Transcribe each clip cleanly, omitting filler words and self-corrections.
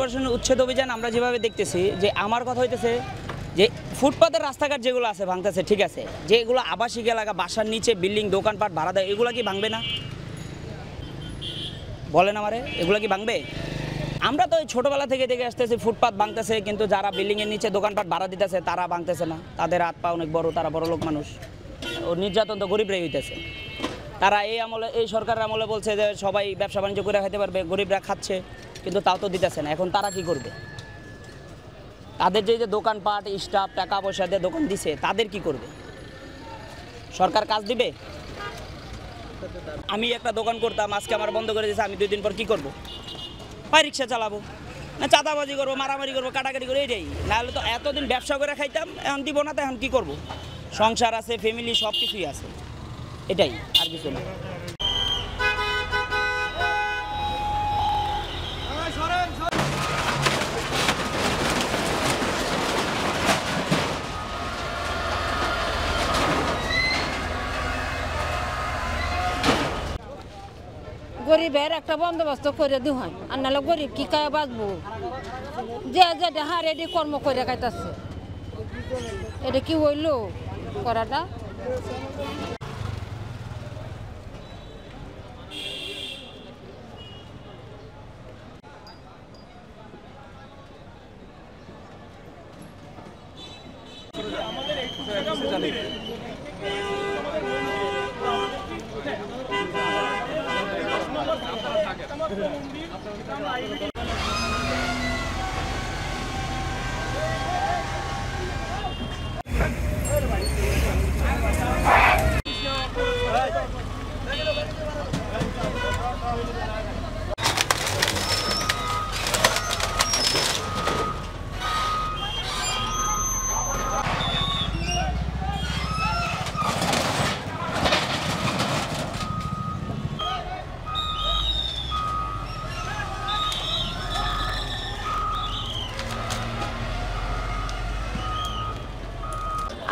পুনর্বাসনের উচ্ছেদ অভিযান আমরা যেভাবে দেখতেছি যে আমার কথা হইতেছে যে ফুটপাতের রাস্তাঘাট যেগুলো আছে ভাঙতেছে ঠিক আছে, যেগুলো আবাসিক এলাকা বাসার নিচে বিল্ডিং দোকানপাট ভাড়া দেয় এগুলো কি ভাঙবে না? বলেন আমারে, এগুলো কি ভাঙবে? আমরা তো ওই ছোটোবেলা থেকে দেখে আসতেছি ফুটপাত ভাঙতেছে, কিন্তু যারা বিল্ডিংয়ের নিচে দোকানপাট ভাড়া দিতেছে তারা ভাঙতেছে না। তাদের হাত পা অনেক বড়, তারা বড় লোক মানুষ, ও নির্যাতন তো গরিবরাই হইতেছে। তারা এই আমলে, এই সরকারের আমলে বলছে যে সবাই ব্যবসা বাণিজ্য করে খাইতে পারবে, গরিবরা খাচ্ছে, কিন্তু তাও তো দিতেছে না। এখন তারা কি করবে? তাদের যে দোকানপাট স্টাফ টাকা পয়সা দিয়ে দোকান দিছে তাদের কি করবে? সরকার কাজ দিবে? আমি একটা দোকান করতাম, আজকে আমার বন্ধ করে দিয়েছে, আমি 2 দিন পর কি করব? পাই রিক্সা চালাবো না, চাঁদাবাজি করবো, মারামারি করবো, কাটাকাটি করবো, এইটাই। নাহলে তো এতদিন ব্যবসা করে খাইতাম, এখন দিব না তো এখন কী করবো? সংসার আছে, ফ্যামিলি সব কিছুই আছে, এটাই, আর কিছু না। গরিবের একটা বন্দোবস্ত করে দিই, আর নাহলে গরিব কি খায় বাঁচবো? যে যেটা হারে এটি কর্ম করে খাইতেছে, এটা কি হইল করাটা?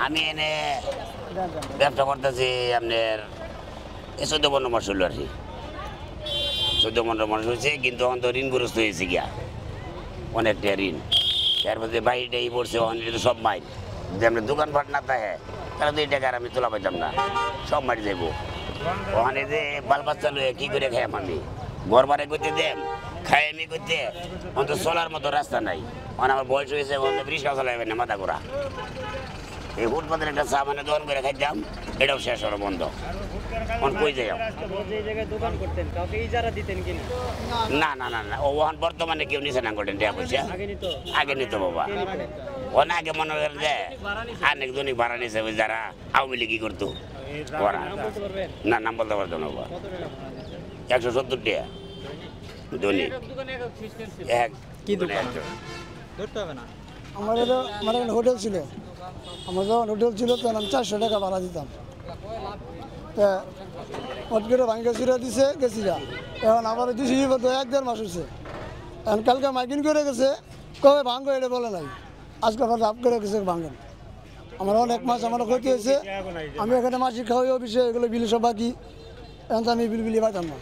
আমি এনে ব্যবসা করতেছি আপনার 14-15 মাস হলো আর কি। 14-15 মাস হয়েছে, কিন্তু অন্ত ঋণগ্রস্ত হয়েছে গিয়া অনেকটা ঋণ। তার মধ্যে বাইরেটাই পড়ছে, অনেক সব মাইল। যদি আপনার দোকানপাট না থাকে তাহলে 2 টাকার আমি তোলা পাইতাম না, সব মারি যাইব। ওখানে যে বাল বাচ্চা লয়ে কী করে খাই আমি? ঘর বাড়ি করতে দেম, খাই আমি করতে অন্ত চলার মতো রাস্তা নাই। মানে আমার বয়স হয়েছে, অন্ত রিক্সা চালাইবে না, মাথা ঘোরা। এই ফুটপাতের একটা চা মানে দোকান করে খাইতাম, এটাও শেষ হলো, বন্ধ। কই যাই না না না না, ওখান বর্তমানে কেউ নিচে না করেন টাকা পয়সা, আগে নিত বাবা। ওখানে আগে মনে করেন যে অনেক জনই ভাড়া নিছে, যারা আওয়ামী লীগ করতো ওরা। না, নাম বলতে পারতো না বাবা। 170 টাকা দৈনিক। আমার হোটেল ছিল, আমার যখন হোটেল ছিল তখন আমি 400 টাকা ভাড়া দিতাম। হট করে ভাঙ্গা চুরা দিছে, গেছিলা। এখন আবার দিছি 1-1.5 মাস হয়েছে। এখন কালকে মাইকিং করে গেছে, কবে ভাঙ্গো এটা বলে নাই। আজকে আবার রাপ করে গেছে ভাঙ্গেন। আমার অনেক মাস আমার ক্ষতি হয়েছে। আমি এখানে মাসিক খাওয়াই অফিসে, এগুলো বিল সব বাকি। এখন তো আমি বিল পাইতাম না।